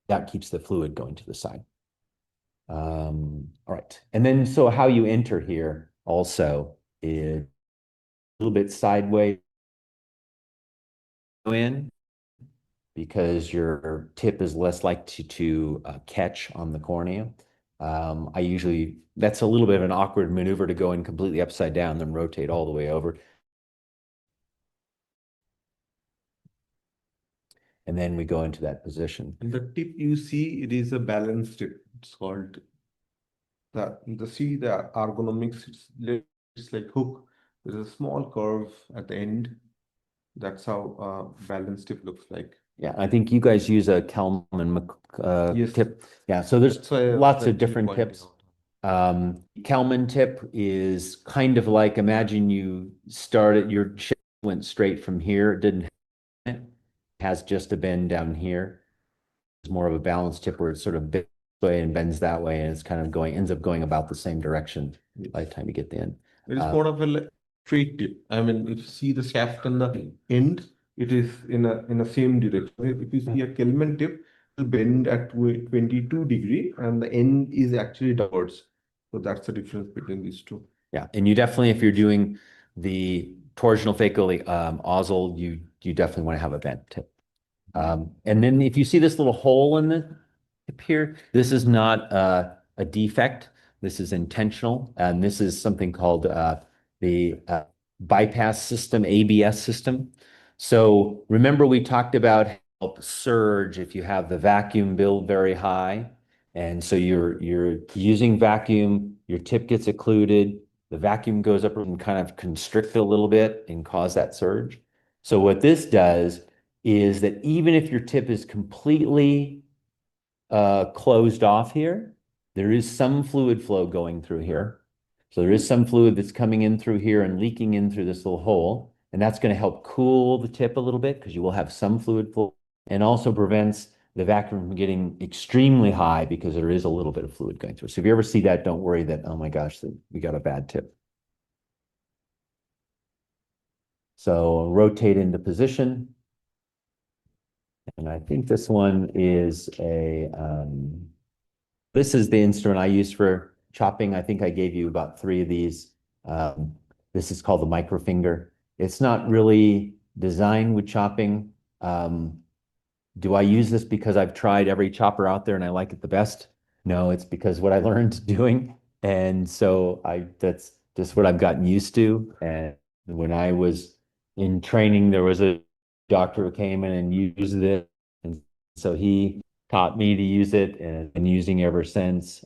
that keeps the fluid going to the side. All right. And then, so how you enter here also is a little bit sideways in because your tip is less likely to catch on the cornea. That's a little bit of an awkward maneuver to go in completely upside down, then rotate all the way over. And then we go into that position. And the tip you see, it is a balanced tip. It's called the ergonomics. It's like hook. There's a small curve at the end. That's how balanced tip looks like. Yeah, I think you guys use a Kelman Yes. tip. Yeah, so there's lots of different tips. Kelman tip is kind of like, imagine you started, your ship went straight from here. It didn't have it. It has just a bend down here. It's more of a balanced tip where it's sort of bends this way and bends that way, and it's kind of ends up going about the same direction by the time you get the end. It is more of a straight tip. I mean, if you see the shaft and the end, it is in a same direction. If you see a Kelman tip, it will bend at 22-degree, and the end is actually downwards. So that's the difference between these two. Yeah, and you definitely, if you're doing the torsional phaco ozzel, you definitely want to have a bent tip. And then if you see this little hole in the tip here, this is not a defect. This is intentional, and this is something called the bypass system, ABS system. So remember we talked about help surge if you have the vacuum build very high. And so you're using vacuum, your tip gets occluded, the vacuum goes up and kind of constrict a little bit and cause that surge. So what this does is that even if your tip is completely closed off here, there is some fluid flow going through here. So there is some fluid that's coming in through here and leaking in through this little hole. And that's going to help cool the tip a little bit because you will have some fluid flow, and also prevents the vacuum from getting extremely high because there is a little bit of fluid going through. So if you ever see that, don't worry that, oh my gosh, we got a bad tip. So rotate into position. And I think this one is this is the instrument I use for chopping. I think I gave you about 3 of these. This is called the microfinger. It's not really designed with chopping. Do I use this because I've tried every chopper out there and I like it the best? No, it's because what I learned doing. And so that's just what I've gotten used to. And when I was in training, there was a doctor who came in and used it. And so he taught me to use it and been using ever since.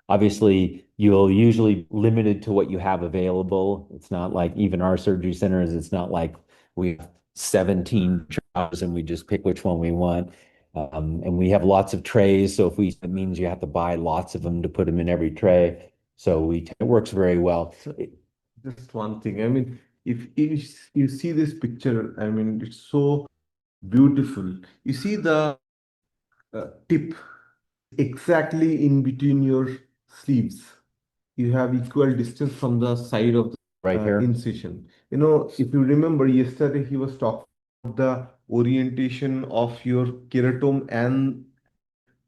Obviously, you'll usually limited to what you have available. It's not like even our surgery centers, it's not like we have 17 jobs and we just pick which one we want. And we have lots of trays. So it means you have to buy lots of them to put them in every tray. So it works very well. So, just one thing. I mean, if you see this picture, I mean, it's so beautiful. You see the tip exactly in between your sleeves. You have equal distance from the side of the Right here. incision. You know, if you remember yesterday, he was talking about the orientation of your keratome and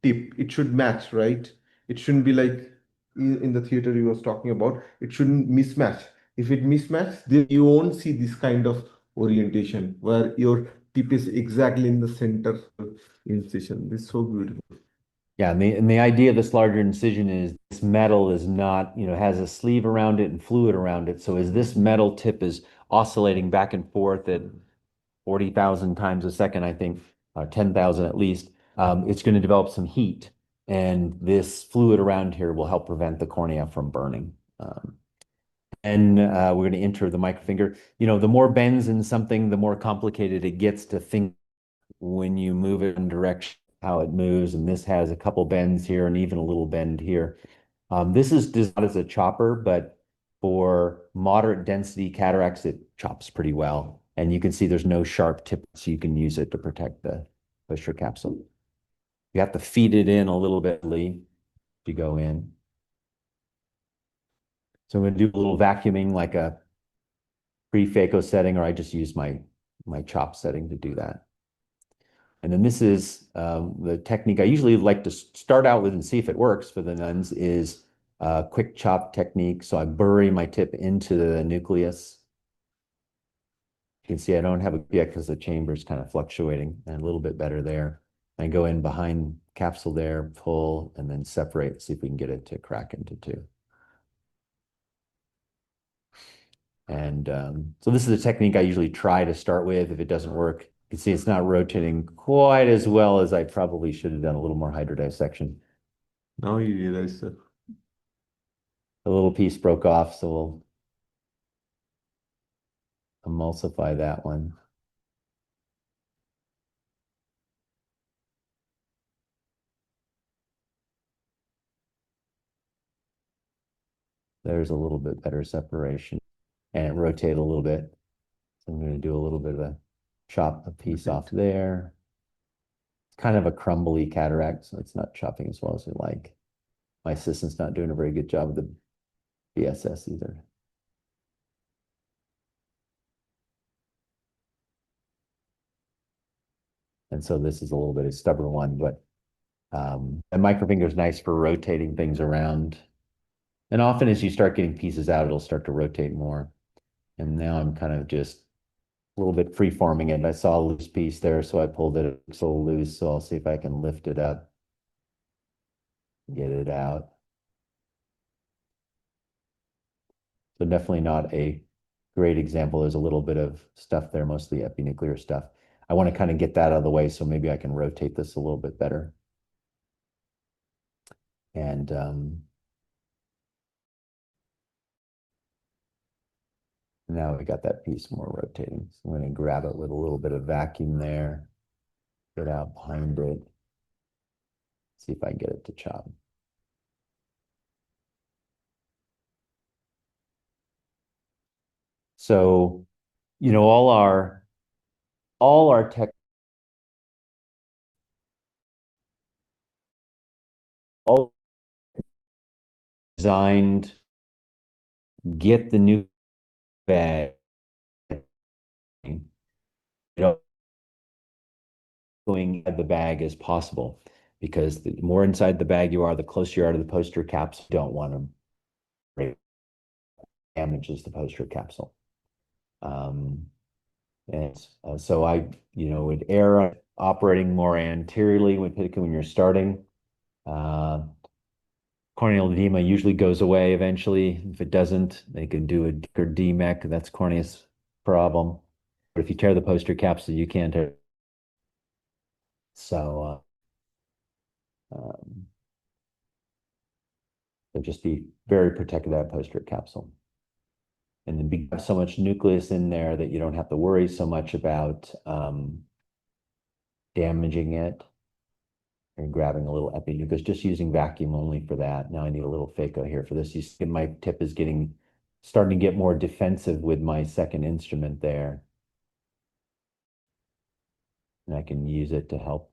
tip. It should match, right? It shouldn't be like in the theater he was talking about. It shouldn't mismatch. If it mismatch, then you won't see this kind of orientation where your tip is exactly in the center incision. This is so beautiful. Yeah, and the idea of this larger incision is this metal is not, has a sleeve around it and fluid around it. So as this metal tip is oscillating back and forth at 40,000 times a second, I think, or 10,000 at least, it's going to develop some heat. And this fluid around here will help prevent the cornea from burning. And we're going to enter the microfinger. The more bends in something, the more complicated it gets to think when you move it in direction, how it moves. And this has a couple bends here and even a little bend here. This is designed as a chopper, but for moderate density cataracts, it chops pretty well. And you can see there's no sharp tip, so you can use it to protect the pusher capsule. You have to feed it in a little bit, Lee, to go in. So I'm going to do a little vacuuming like a pre-phaco setting, or I just use my chop setting to do that. And then this is the technique I usually like to start out with and see if it works for the nuns is a quick chop technique. So I bury my tip into the nucleus. You can see I don't have a yet because the chamber is kind of fluctuating and a little bit better there. I go in behind capsule there, pull, and then separate, see if we can get it to crack into 2. And so this is a technique I usually try to start with. If it doesn't work, you can see it's not rotating quite as well as I probably should have done a little more hydrodissection. Now you realize that. A little piece broke off, so we'll emulsify that one. There's a little bit better separation and rotate a little bit. So I'm going to do a little bit of chop a piece off there. It's kind of a crumbly cataract, so it's not chopping as well as we like. My assistant's not doing a very good job of the BSS either. And so this is a little bit of stubborn one, but the microfinger is nice for rotating things around. And often as you start getting pieces out, it'll start to rotate more. And now I'm kind of just a little bit free-forming it. I saw a loose piece there, so I pulled it. It's a little loose, so I'll see if I can lift it up, get it out. So definitely not a great example. There's a little bit of stuff there, mostly epinuclear stuff. I want to kind of get that out of the way, so maybe I can rotate this a little bit better. And now we got that piece more rotating. So I'm going to grab it with a little bit of vacuum there, get out behind it, see if I can get it to chop. So, all our tech, all designed, get the new bag know, going inside the bag as possible, because the more inside the bag you are, the closer you are to the posterior capsule. You don't want to damages the posterior capsule. And so I, would err on operating more anteriorly when you're starting. Corneal edema usually goes away eventually. If it doesn't, they can do a DMEC. That's cornea's problem. But if you tear the posterior capsule, you can't tear. So, um, so just be very protective of that posterior capsule. And then be so much nucleus in there that you don't have to worry so much about damaging it and grabbing a little epinucleus, just using vacuum only for that. Now I need a little phaco here for this. You see my tip is starting to get more defensive with my second instrument there. And I can use it to help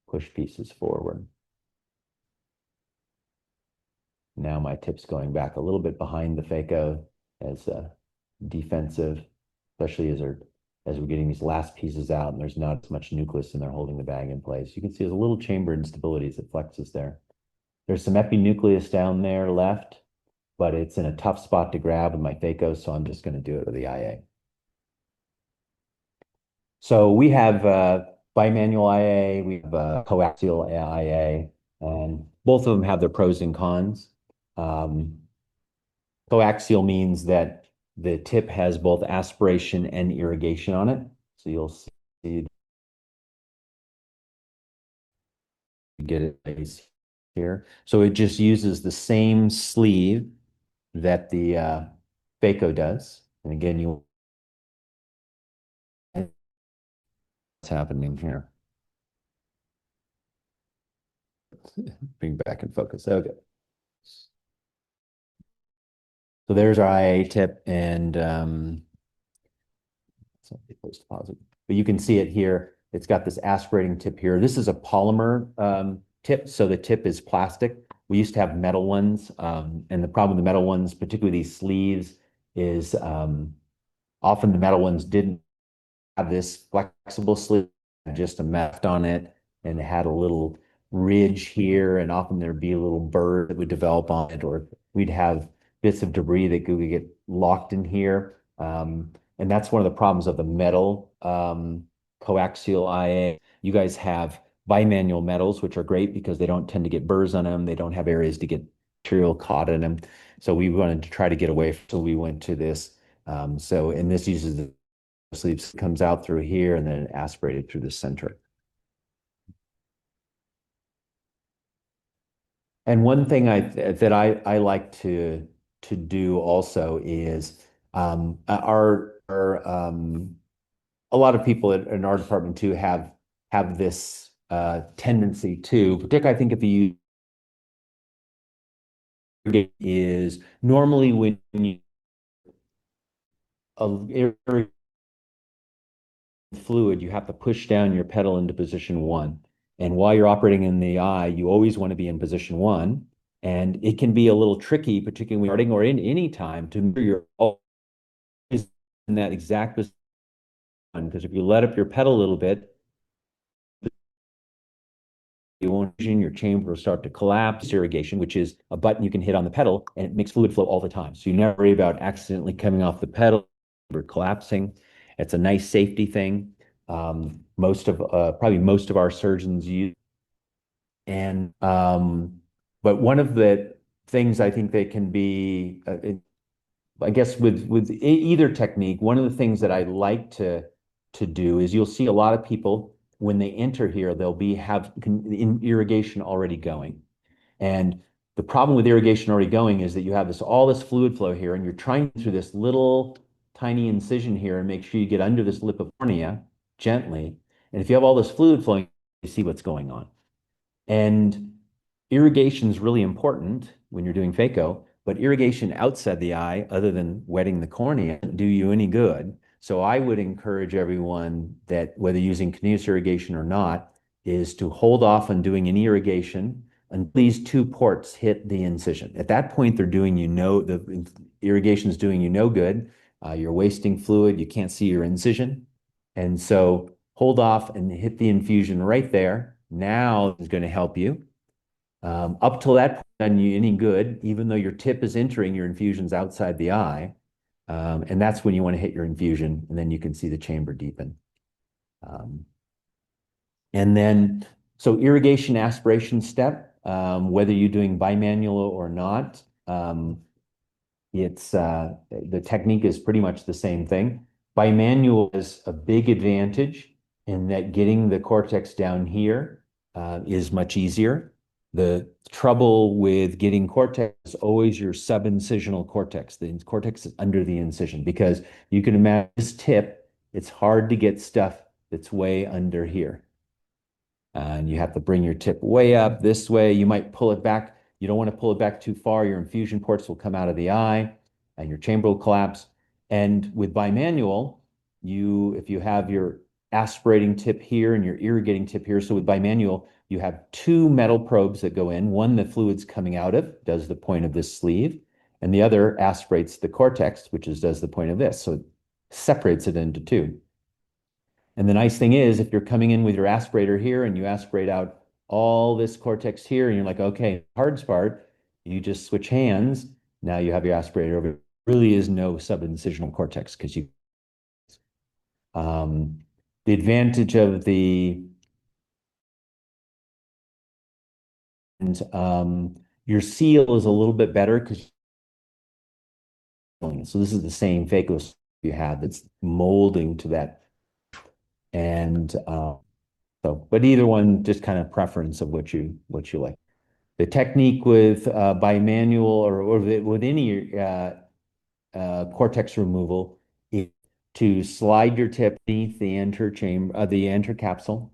push pieces forward. Now my tip's going back a little bit behind the phaco as defensive, especially as we're getting these last pieces out and there's not as much nucleus and they're holding the bag in place. You can see there's a little chamber instability as it flexes there. There's some epinucleus down there left, but it's in a tough spot to grab with my phaco, so I'm just going to do it with the IA. So we have bimanual IA, we have coaxial IA, and both of them have their pros and cons. Coaxial means that the tip has both aspiration and irrigation on it. So you'll see, get it here. So it just uses the same sleeve that the phaco does. And again, what's happening here? Bring back in focus. Okay. So there's our IA tip, and but you can see it here. It's got this aspirating tip here. This is a polymer tip, so the tip is plastic. We used to have metal ones, and the problem with the metal ones, particularly these sleeves, is often the metal ones didn't have this flexible sleeve, just a mesh on it, and it had a little ridge here, and often there'd be a little burr that would develop on it, or we'd have bits of debris that could get locked in here. And that's one of the problems of the metal coaxial IA. You guys have bimanual metals, which are great because they don't tend to get burrs on them. They don't have areas to get material caught in them. So we wanted to try to get away, so we went to this. And this uses the sleeves, comes out through here and then aspirated through the center. And one thing that I like to do also is a lot of people in our department too have this tendency to, particularly I think if you is normally when you fluid, you have to push down your pedal into position 1. And while you're operating in the eye, you always want to be in position 1. And it can be a little tricky, particularly when you're starting or in any time, to make sure you're always in that exact position. Because if you let up your pedal a little bit, you won't, your chamber will start to collapse. Irrigation, which is a button you can hit on the pedal, and it makes fluid flow all the time. So you never worry about accidentally coming off the pedal or collapsing. It's a nice safety thing. Probably most of our surgeons use. And but one of the things I think they can be, I guess with either technique, one of the things that I like to do is you'll see a lot of people when they enter here, they'll have irrigation already going. And the problem with irrigation already going is that you have all this fluid flow here, and you're trying through this little tiny incision here and make sure you get under this lip of cornea gently. And if you have all this fluid flowing, you see what's going on. And irrigation is really important when you're doing phaco, but irrigation outside the eye, other than wetting the cornea, doesn't do you any good. So I would encourage everyone that whether using continuous irrigation or not, is to hold off on doing any irrigation until these 2 ports hit the incision. At that point, the irrigation is doing you no good. You're wasting fluid. You can't see your incision. And so hold off and hit the infusion right there. Now is going to help you. Up till that point, done you any good, even though your tip is entering, your infusion's outside the eye. And that's when you want to hit your infusion, and then you can see the chamber deepen. Um, and then, so irrigation aspiration step, whether you're doing bimanual or not, it's the technique is pretty much the same thing. Bimanual is a big advantage in that getting the cortex down here is much easier. The trouble with getting cortex is always your subincisional cortex. The cortex is under the incision because you can imagine this tip, it's hard to get stuff that's way under here. And you have to bring your tip way up this way. You might pull it back. You don't want to pull it back too far. Your infusion ports will come out of the eye and your chamber will collapse. And with bimanual, if you have your aspirating tip here and your irrigating tip here, so with bimanual, you have two metal probes that go in. One, the fluid's coming out of, does the point of this sleeve, and the other aspirates the cortex, which does the point of this. So it separates it into two. And the nice thing is, if you're coming in with your aspirator here and you aspirate out all this cortex here, and you're like, okay, hard part, you just switch hands. Now you have your aspirator over. There really is no subincisional cortex because the advantage of your seal is a little bit better because so this is the same phaco you have that's molding to that. And but either one, just kind of preference of what you like. The technique with bimanual or with any cortex removal is to slide your tip beneath the enter capsule,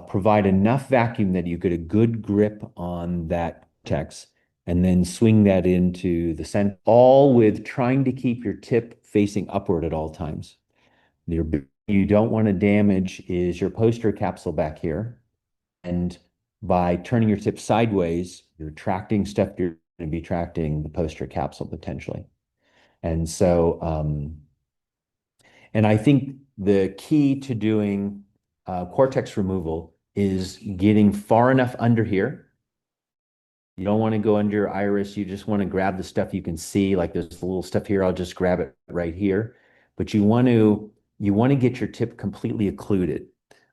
provide enough vacuum that you get a good grip on that cortex, and then swing that into the center, all with trying to keep your tip facing upward at all times. You don't want to damage is your posterior capsule back here. And by turning your tip sideways, you're tracting stuff, you're going to be tracting the posterior capsule potentially. And so, and I think the key to doing cortex removal is getting far enough under here. You don't want to go under your iris. You just want to grab the stuff you can see. Like there's a little stuff here. I'll just grab it right here. But you want to get your tip completely occluded.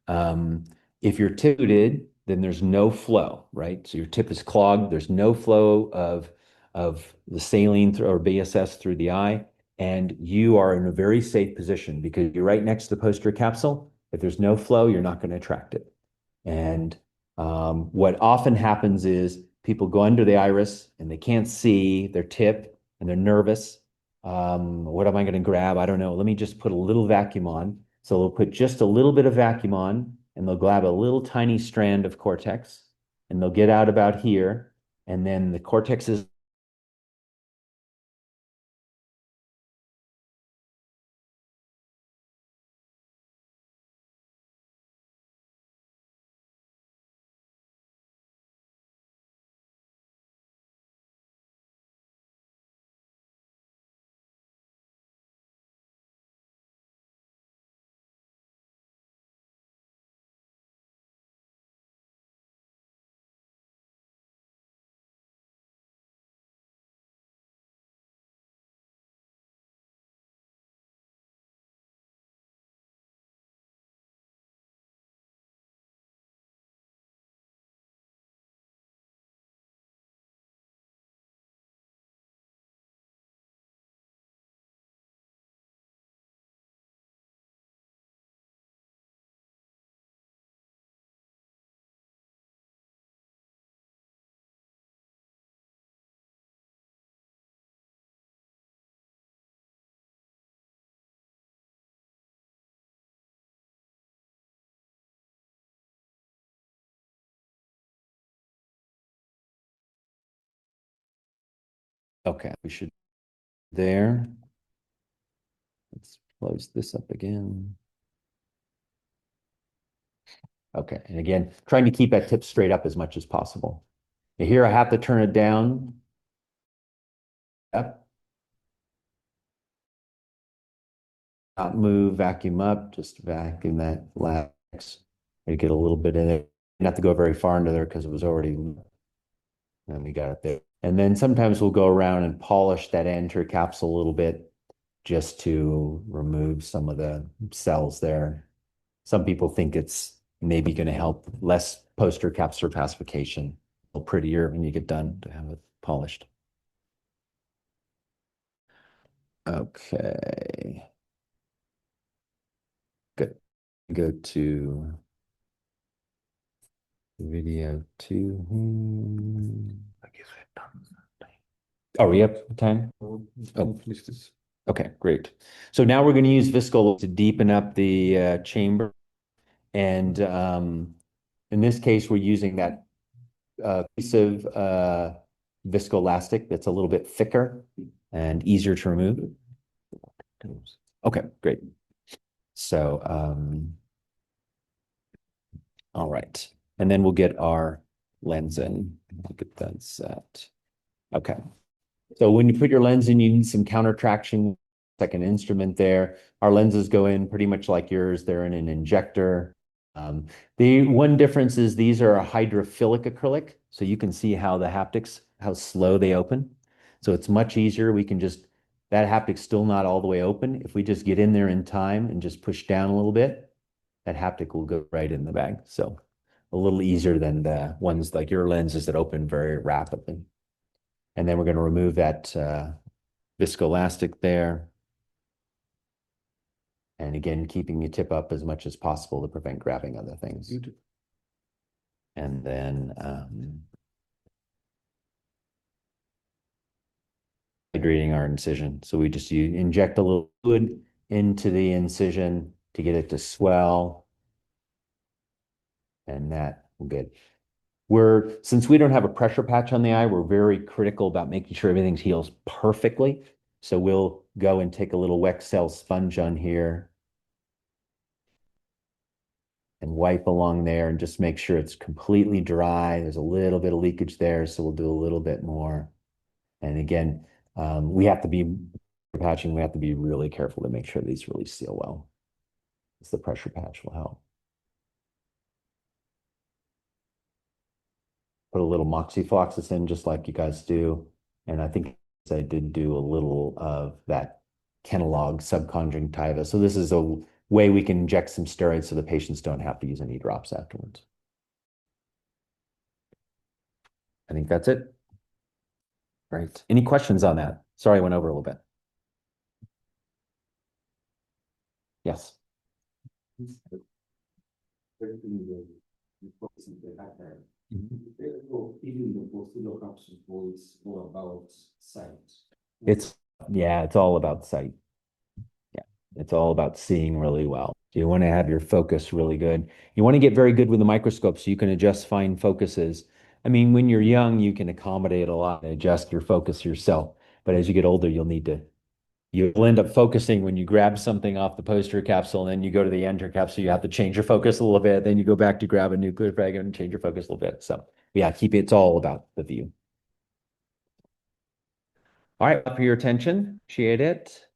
If you're occluded, then there's no flow, right? So your tip is clogged. There's no flow of the saline or BSS through the eye, and you are in a very safe position because you're right next to the posterior capsule. If there's no flow, you're not going to attract it. And what often happens is people go under the iris and they can't see their tip and they're nervous. What am I going to grab? I don't know. Let me just put a little vacuum on. So they'll put just a little bit of vacuum on and they'll grab a little tiny strand of cortex and they'll get out about here. And then the cortex is okay. We should there. Let's close this up again. Okay, and again, trying to keep that tip straight up as much as possible. And here I have to turn it down, up, not move, vacuum up, just vacuum that latex. You get a little bit in it. Not to go very far into there because it was already, and we got it there. And then sometimes we'll go around and polish that anterior capsule a little bit just to remove some of the cells there. Some people think it's maybe going to help less posterior capsular pacification. A little prettier when you get done to have it polished. Okay. Good. Go to video 2. I guess we're done. Are we up to time? Oh, please. Okay, great. So now we're going to use visco to deepen up the chamber. And in this case, we're using that piece of viscoelastic that's a little bit thicker and easier to remove. Okay, great. So, all right. And then we'll get our lens in. We'll get that set. Okay. So when you put your lens in, you need some counter traction, like an instrument there. Our lenses go in pretty much like yours. They're in an injector. The one difference is these are a hydrophilic acrylic. So you can see how the haptics, how slow they open. So it's much easier. We can just, that haptic's still not all the way open. If we just get in there in time and just push down a little bit, that haptic will go right in the bag. So a little easier than the ones like your lenses that open very rapidly. And then we're going to remove that viscoelastic there. And again, keeping the tip up as much as possible to prevent grabbing other things. And then hydrating our incision. So we just inject a little fluid into the incision to get it to swell. And that will get. Since we don't have a pressure patch on the eye, we're very critical about making sure everything heals perfectly. So we'll go and take a little Wexel sponge on here and wipe along there and just make sure it's completely dry. There's a little bit of leakage there, so we'll do a little bit more. And again, we have to be patching. We have to be really careful to make sure these really seal well. Because the pressure patch will help. Put a little moxifloxacin just like you guys do. And I think I did do a little of that Kenalog subconjunctiva. So this is a way we can inject some steroids so the patients don't have to use any drops afterwards. I think that's it. Right. Any questions on that? Sorry, I went over a little bit. Yes. It's all about sight. Yeah, it's all about seeing really well. You want to have your focus really good. You want to get very good with the microscope so you can adjust fine focuses. I mean, when you're young, you can accommodate a lot and adjust your focus yourself. But as you get older, you'll end up focusing when you grab something off the posterior capsule, and then you go to the anterior capsule, you have to change your focus a little bit. Then you go back to grab a nuclear fragment and change your focus a little bit. So yeah, it's all about the view. All right, for your attention. Appreciate it.